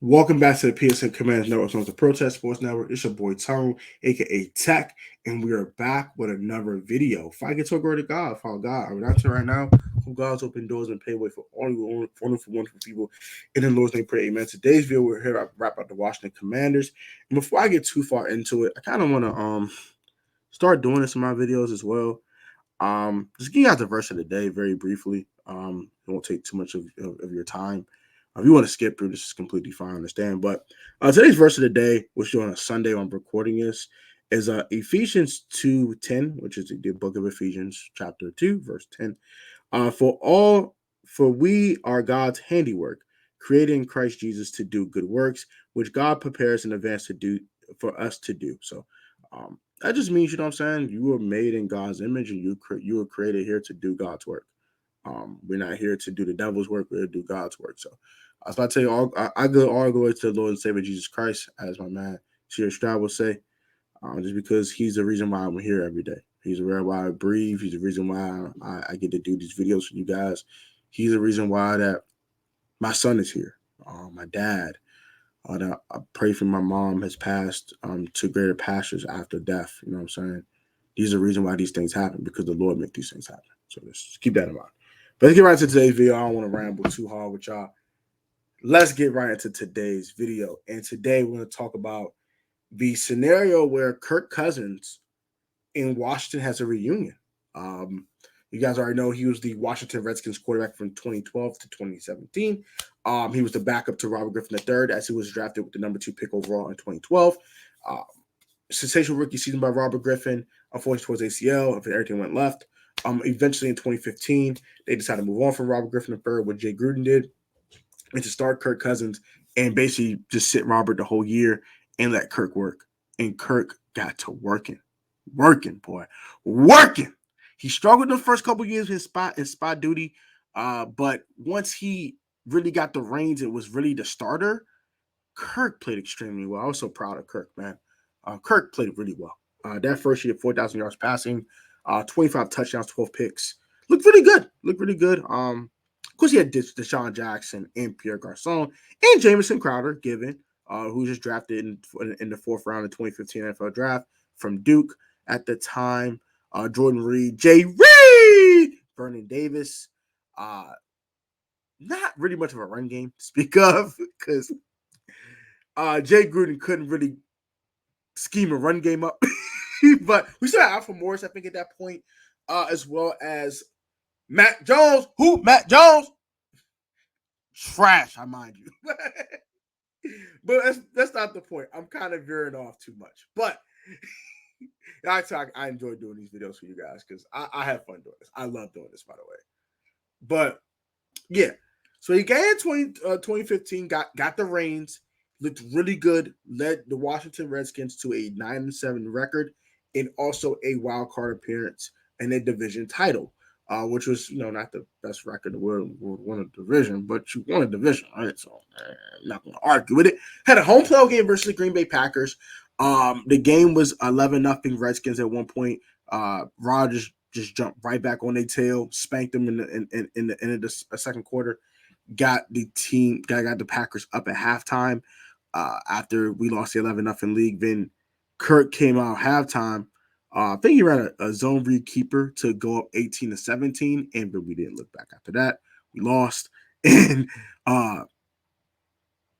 Welcome back to the PSN Commanders Network on the Protest Sports Network. It's your boy Tone, aka Tech, and we are back with another video. If I get to a glory to God, Father God, I'm out here right now. Who God's open doors and pay way for all you wonderful people. In the Lord's name, pray, amen. Today's video, we're here to wrap up the Washington Commanders. And before I get too far into it, I kind of want to start doing this in my videos as well. Just give you guys the verse of the day very briefly. It won't take too much of your time. If you want to skip through, this is completely fine, I understand. But today's verse of the day, which is on a Sunday when I'm recording this, is Ephesians 2:10, which is the book of Ephesians, chapter 2, verse 10. For we are God's handiwork, created in Christ Jesus to do good works, which God prepares in advance to do for us to do. So that just means, you know what I'm saying, you were made in God's image, and you were created here to do God's work. We're not here to do the devil's work. We're here to do God's work. So I was about to tell you, I go all the way to the Lord and Savior Jesus Christ, as my man Sheer Stroud will say, just because he's the reason why I'm here every day. He's the reason why I breathe. He's the reason why I get to do these videos for you guys. He's the reason why that my son is here. My dad, that I pray for my mom has passed to greater pastures after death. You know what I'm saying? These are the reason why these things happen, because the Lord make these things happen. So just keep that in mind. But let's get right into today's video. I don't want to ramble too hard with y'all. Let's get right into today's video. And today we're going to talk about the scenario where Kirk Cousins in Washington has a reunion. You guys already know he was the Washington Redskins quarterback from 2012 to 2017. He was the backup to Robert Griffin III as he was drafted with the number 2 pick overall in 2012. Sensational rookie season by Robert Griffin. Unfortunately, towards ACL, if everything went left. Eventually in 2015, they decided to move on from Robert Griffin III, what Jay Gruden did, and to start Kirk Cousins and basically just sit Robert the whole year and let Kirk work. And Kirk got to working, working. He struggled the first couple years in spot duty, but once he really got the reins and was really the starter, Kirk played extremely well. I was so proud of Kirk, man. Kirk played really well. That first year, 4,000 yards passing, 25 touchdowns, 12 picks. Looked really good. Of course, he had Deshaun Jackson and Pierre Garçon and Jamison Crowder, who was just drafted in the 4th round of the 2015 NFL draft from Duke at the time. Jordan Reed, Jay Reed, Vernon Davis. Not really much of a run game to speak of, because Jay Gruden couldn't really scheme a run game up. But we still had Alfred Morris, I think, at that point, as well as Matt Jones. Who? Matt Jones? Trash, I mind you. But that's not the point. I'm kind of veering off too much. But I enjoy doing these videos for you guys because I have fun doing this. I love doing this, by the way. But, yeah. So he got in 2015, got the reins, looked really good, led the Washington Redskins to a 9-7 record, and also a wild card appearance and a division title, which was, not the best record in the world. We won a division, but you won a division, right? So I'm not going to argue with it. Had a home playoff game versus the Green Bay Packers. The game was 11-0 Redskins at one point. Rodgers just jumped right back on their tail, spanked them in the end of the second quarter. Got the Packers up at halftime. After we lost the 11-0 league, then Kirk came out halftime. I think he ran a zone read keeper to go up 18-17, but we didn't look back after that. We lost, and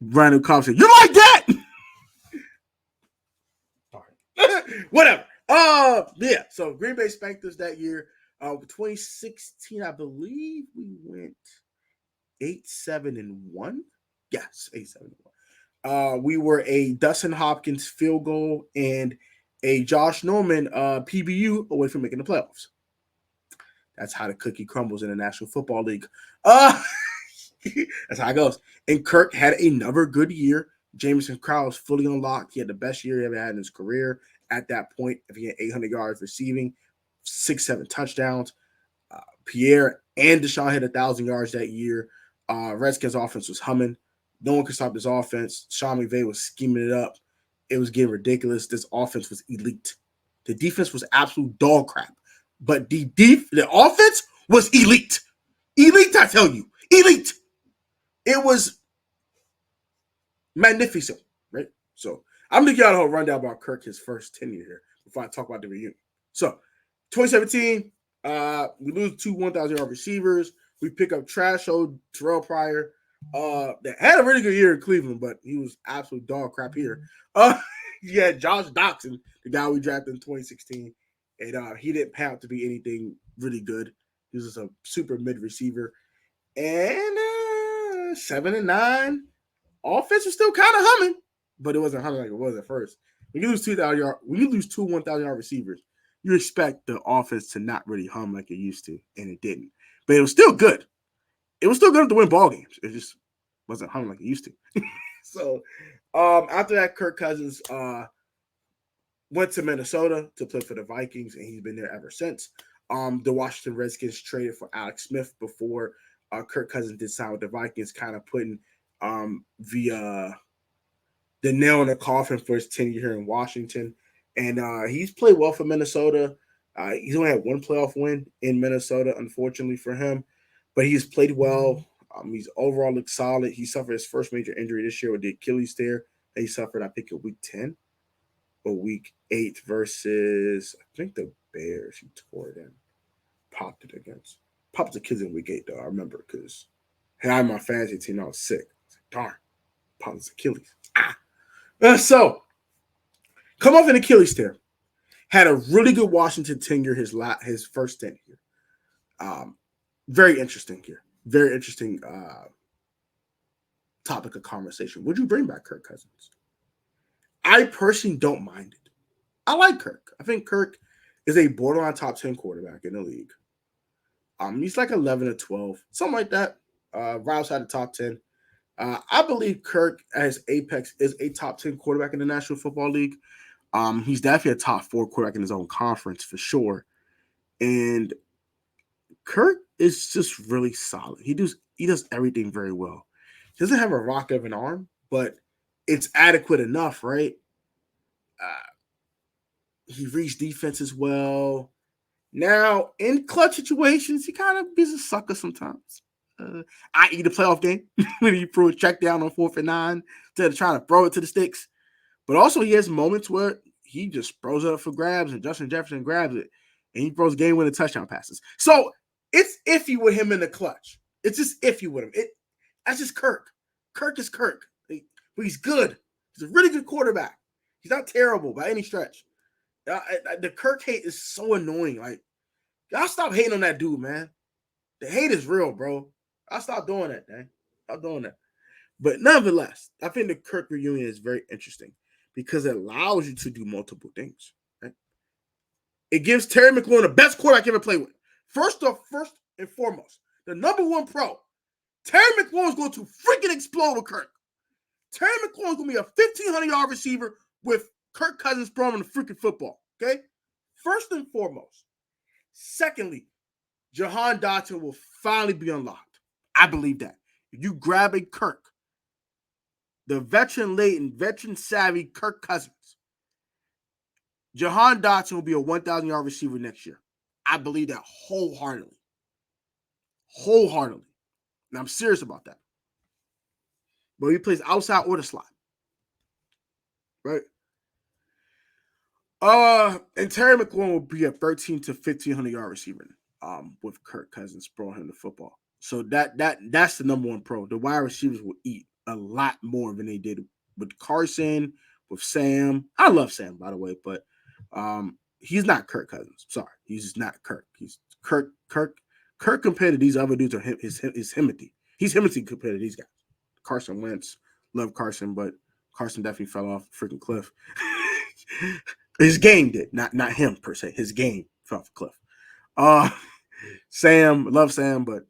Randall Cobb said, "You like that?" Whatever. Yeah. So Green Bay spanked us that year. 2016, I believe we went 8-7-1. Yes, 8-7-1. We were a Dustin Hopkins field goal and a Josh Norman PBU away from making the playoffs. That's how the cookie crumbles in the National Football League. That's how it goes. And Kirk had another good year. Jamison Crowder was fully unlocked. He had the best year he ever had in his career at that point. If he had 800 yards receiving, 6-7 touchdowns. Pierre and Deshaun had 1,000 yards that year. Redskins offense was humming. No one could stop this offense. Sean McVay was scheming it up. It was getting ridiculous. This offense was elite. The defense was absolute dog crap. But the offense was elite. Elite, I tell you. Elite. It was magnificent, right? So I'm gonna give you a whole rundown about Kirk, his first tenure here, before I talk about the reunion. So 2017, we lose two 1,000-yard receivers. We pick up trash old Terrell Pryor. That had a really good year in Cleveland, but he was absolute dog crap here. Yeah, Josh Doxson, the guy we drafted in 2016, and he didn't pan out to be anything really good. He was just a super mid receiver. And 7-9, offense was still kind of humming, but it wasn't humming like it was at first. When you lose 2,000 yard, when you lose two 1,000-yard receivers, you expect the offense to not really hum like it used to, and it didn't. But it was still good. It was still good to win ball games. It just wasn't humming like it used to. So after that, Kirk Cousins went to Minnesota to play for the Vikings, and he's been there ever since. The Washington Redskins traded for Alex Smith before Kirk Cousins did sign with the Vikings, kind of putting the nail in the coffin for his tenure here in Washington. And he's played well for Minnesota. He's only had one playoff win in Minnesota, unfortunately for him, but he's played well. He's overall looked solid. He suffered his first major injury this year with the Achilles tear that he suffered, I think, in week 10 or week 8 versus, I think, the Bears. He tore it in, popped it against. Popped the kids in week 8, though. I remember because I had my fantasy team. I was sick. I was like, darn, popped his Achilles. So, come off an Achilles tear. Had a really good Washington tenure his first tenure here. Very interesting here. Very interesting topic of conversation. Would you bring back Kirk Cousins? I personally don't mind it. I like Kirk. I think Kirk is a borderline top 10 quarterback in the league. He's like 11 or 12, something like that. Right outside the top 10. I believe Kirk, as apex, is a top 10 quarterback in the National Football League. He's definitely a top 4 quarterback in his own conference for sure. And Kirk is just really solid. He does everything very well. He doesn't have a rock of an arm, but it's adequate enough, right? He reads defenses well. Now, in clutch situations, he kind of is a sucker sometimes. I.e. the playoff game when he threw a check down on 4th and 9 instead of trying to throw it to the sticks. But also he has moments where he just throws it up for grabs and Justin Jefferson grabs it and he throws game-winning touchdown passes. So it's iffy with him in the clutch. It's just iffy with him. That's just Kirk. Kirk is Kirk. But he's good. He's a really good quarterback. He's not terrible by any stretch. The Kirk hate is so annoying. Like, y'all stop hating on that dude, man. The hate is real, bro. I'll stop doing that, man. Stop doing that. But nonetheless, I think the Kirk reunion is very interesting because it allows you to do multiple things. Right? It gives Terry McLaurin the best quarterback ever played with. First and foremost, the number one pro. Terry McLaurin is going to freaking explode with Kirk. Terry McLaurin is going to be a 1,500-yard receiver with Kirk Cousins throwing the freaking football. Okay? First and foremost. Secondly, Jahan Dotson will finally be unlocked. I believe that. If you grab a Kirk, the veteran-laden, veteran-savvy Kirk Cousins, Jahan Dotson will be a 1,000-yard receiver next year. I believe that wholeheartedly. Wholeheartedly. And I'm serious about that. But he plays outside or the slot. Right? And Terry McLaurin will be a 1,300 to 1,500-yard receiver with Kirk Cousins throwing him the football. So that's the number one pro. The wide receivers will eat a lot more than they did with Carson, with Sam. I love Sam, by the way, but he's not Kirk Cousins. Sorry, he's just not Kirk. He's Kirk compared to these other dudes are is Himothy. He's Himothy compared to these guys. Carson Wentz, love Carson, but Carson definitely fell off a freaking cliff. His game did, not him per se. His game fell off a cliff. Sam, love Sam, but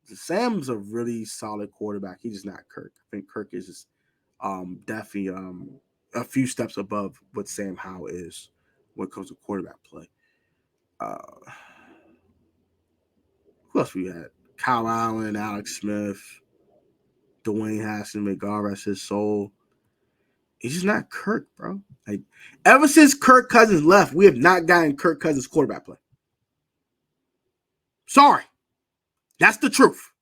Sam's a really solid quarterback. He's just not Kirk. I think Kirk is just definitely a few steps above what Sam Howell is when it comes to quarterback play. Who else we had? Kyle Allen, Alex Smith, Dwayne Haskins, may God rest his soul. He's just not Kirk, bro. Like, ever since Kirk Cousins left, we have not gotten Kirk Cousins quarterback play. Sorry. That's the truth.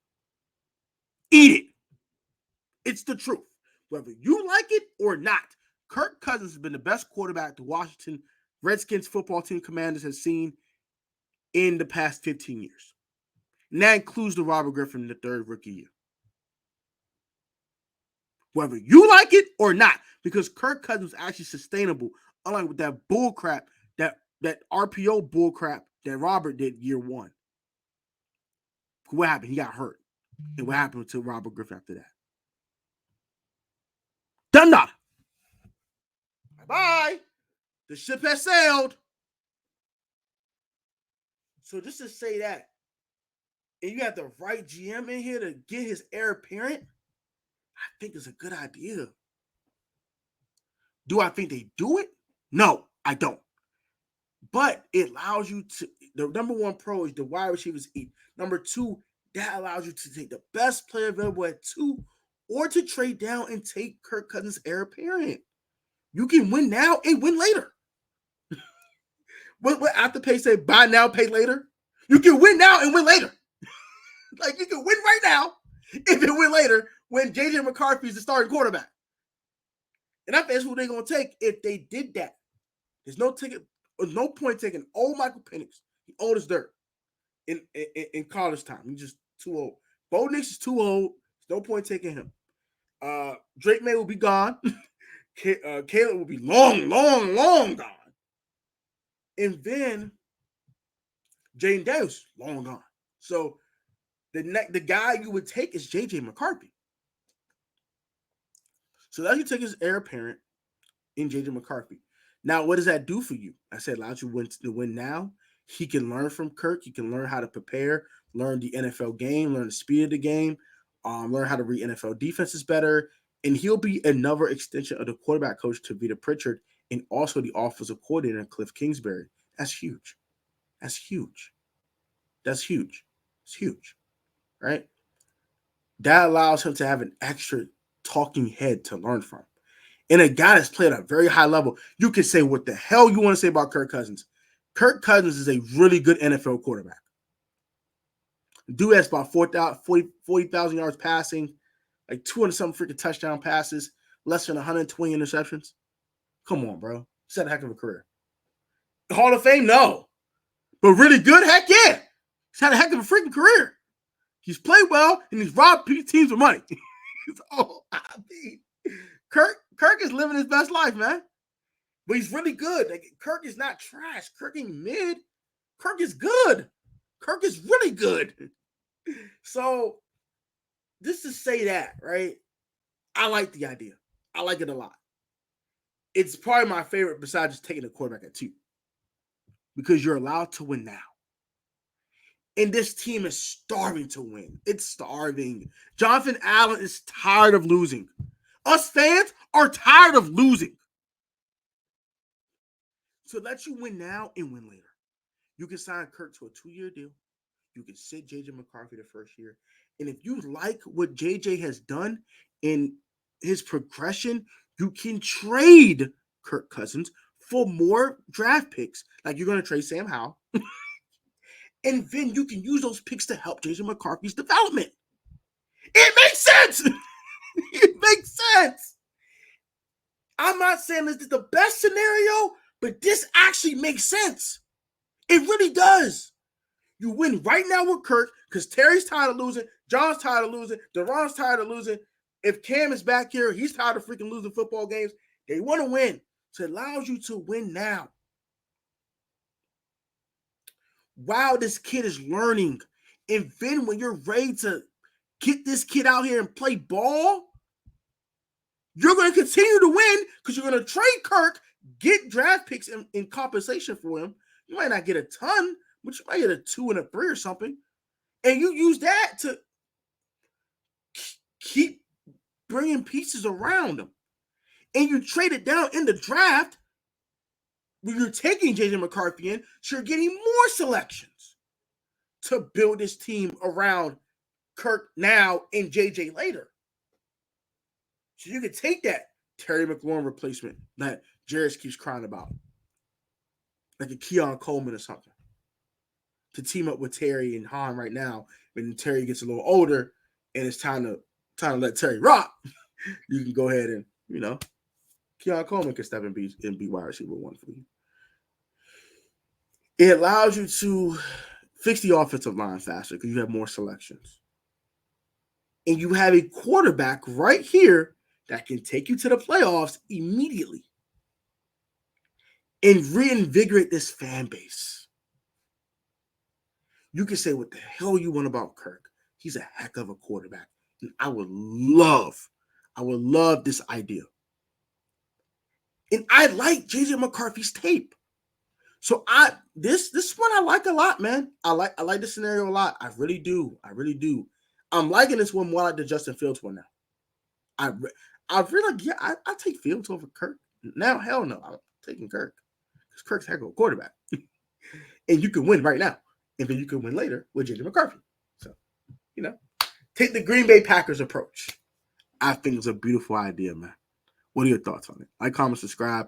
Eat it. It's the truth. Whether you like it or not, Kirk Cousins has been the best quarterback the Washington Redskins football team Commanders has seen in the past 15 years. And that includes the Robert Griffin III rookie year. Whether you like it or not, because Kirk Cousins was actually sustainable, unlike with that bull crap, that RPO bull crap that Robert did year one. What happened? He got hurt. And what happened to Robert Griffin after that? Done not. Bye-bye. The ship has sailed. So just to say that, and you have the right GM in here to get his heir apparent, I think it's a good idea. Do I think they do it? No, I don't. But it allows you to, the number one pro is the wide receivers eat. Number two, that allows you to take the best player available at 2 or to trade down and take Kirk Cousins' heir apparent. You can win now and win later. What Afterpay say, buy now, pay later? You can win now and win later. Like, you can win right now if it win later when J.J. McCarthy is the starting quarterback. And I think that's who they're going to take if they did that. There's no point taking old Michael Penix. He old as dirt in college time. He's just too old. Bo Nix is too old. There's no point taking him. Drake May will be gone. Caleb will be long gone. And then Jaden Daniels, long gone. So the guy you would take is J.J. McCarthy. So that you take his heir apparent in J.J. McCarthy. Now, what does that do for you? I said allows you to win now. He can learn from Kirk. He can learn how to prepare, learn the NFL game, learn the speed of the game, learn how to read NFL defenses better. And he'll be another extension of the quarterback coach to Vita Pritchard and also the offensive coordinator, Cliff Kingsbury. That's huge. That's huge. That's huge. It's huge, right? That allows him to have an extra talking head to learn from. And a guy that's played at a very high level, you can say what the hell you want to say about Kirk Cousins. Kirk Cousins is a really good NFL quarterback. Dude has about 40,000 yards passing, like 200-something freaking touchdown passes, less than 120 interceptions. Come on, bro. He's had a heck of a career. Hall of Fame, no. But really good? Heck yeah. He's had a heck of a freaking career. He's played well, and he's robbed teams of money. So, I mean, Kirk is living his best life, man. But he's really good. Like, Kirk is not trash. Kirk ain't mid. Kirk is good. Kirk is really good. So, just to say that, right? I like the idea. I like it a lot. It's probably my favorite besides just taking a quarterback at 2. Because you're allowed to win now. And this team is starving to win. It's starving. Jonathan Allen is tired of losing. Us fans are tired of losing. So let you win now and win later. You can sign Kirk to a 2-year deal. You can sit J.J. McCarthy the first year. And if you like what J.J. has done in his progression, you can trade Kirk Cousins for more draft picks. Like you're going to trade Sam Howell. And then you can use those picks to help J.J. McCarthy's development. It makes sense. It makes sense. I'm not saying this is the best scenario, but this actually makes sense. It really does. You win right now with Kirk because Terry's tired of losing. John's tired of losing. Deron's tired of losing. If Cam is back here, he's tired of freaking losing football games. They want to win. So it allows you to win now. Wow, this kid is learning. And then when you're ready to get this kid out here and play ball, you're going to continue to win because you're going to trade Kirk, get draft picks in compensation for him. You might not get a ton, but you might get a 2 and a 3 or something. And you use that to keep bringing pieces around him. And you trade it down in the draft when you're taking J.J. McCarthy in, so you're getting more selections to build this team around Kirk now and J.J. later. So you can take that Terry McLaurin replacement that Jarris keeps crying about, like a Keon Coleman or something, to team up with Terry and Han right now when Terry gets a little older and it's time to let Terry rock. you can go ahead and, Keon Coleman can step and be wide receiver one for you. It allows you to fix the offensive line faster because you have more selections. And you have a quarterback right here that can take you to the playoffs immediately and reinvigorate this fan base. You can say what the hell you want about Kirk. He's a heck of a quarterback. And I would love this idea. And I like JJ McCarthy's tape. So this one I like a lot, man. I like this scenario a lot. I really do. I'm liking this one more like the Justin Fields one now. I take Fields over Kirk. Now, hell no, I'm taking Kirk. Because Kirk's a heck of a quarterback. And you can win right now. And then you can win later with JJ McCarthy. So, take the Green Bay Packers approach. I think it's a beautiful idea, man. What are your thoughts on it? Like, comment, subscribe.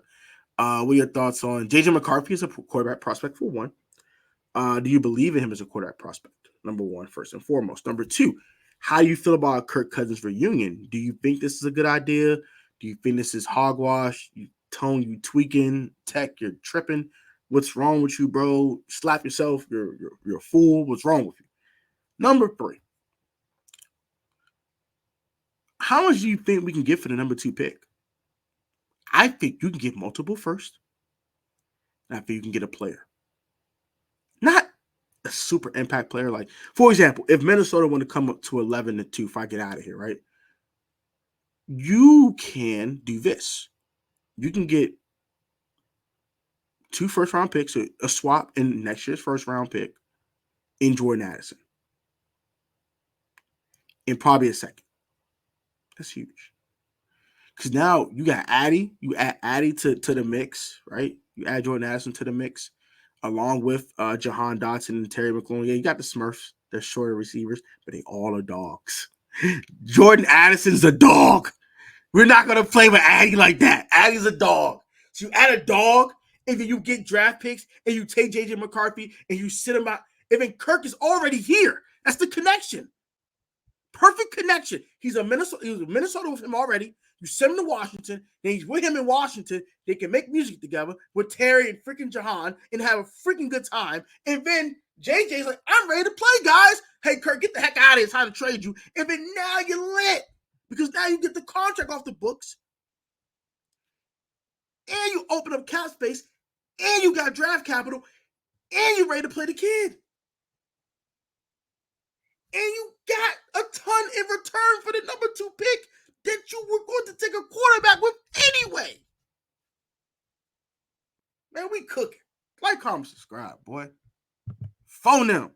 What are your thoughts on JJ McCarthy as a quarterback prospect for one? Do you believe in him as a quarterback prospect? Number one, first and foremost. Number two, how do you feel about a Kirk Cousins reunion? Do you think this is a good idea? Do you think this is hogwash? You tweaking, tech, you're tripping. What's wrong with you, bro? Slap yourself. You're a fool. What's wrong with you? Number three, how much do you think we can get for the number 2 pick? I think you can get multiple first. And I think you can get a player. Not a super impact player. Like, for example, if Minnesota want to come up to 11-2, if I get out of here, right? You can do this. You can get 2 first-round picks, a swap in next year's first-round pick in Jordan Addison. And probably a second. That's huge. Because now you got Addy. You add Addy to the mix, right? You add Jordan Addison to the mix, along with Jahan Dotson and Terry McLaurin. Yeah, you got the Smurfs. They're shorter receivers, but they all are dogs. Jordan Addison's a dog. We're not going to play with Addy like that. Addy's a dog. So you add a dog, and then you get draft picks, and you take J.J. McCarthy, and you sit him out. And then Kirk is already here. That's the connection. Perfect connection. He was in Minnesota with him already. You send him to Washington. Then he's with him in Washington. They can make music together with Terry and freaking Jahan and have a freaking good time. And then JJ's like, I'm ready to play, guys. Hey, Kirk, get the heck out of here. It's time to trade you. And then now you're lit. Because now you get the contract off the books. And you open up cap space. And you got draft capital. And you're ready to play the kid. And you got a ton in return for the number 2 pick that you were going to take a quarterback with anyway. Man, we cooking. Like, comment, subscribe, boy. Phone them.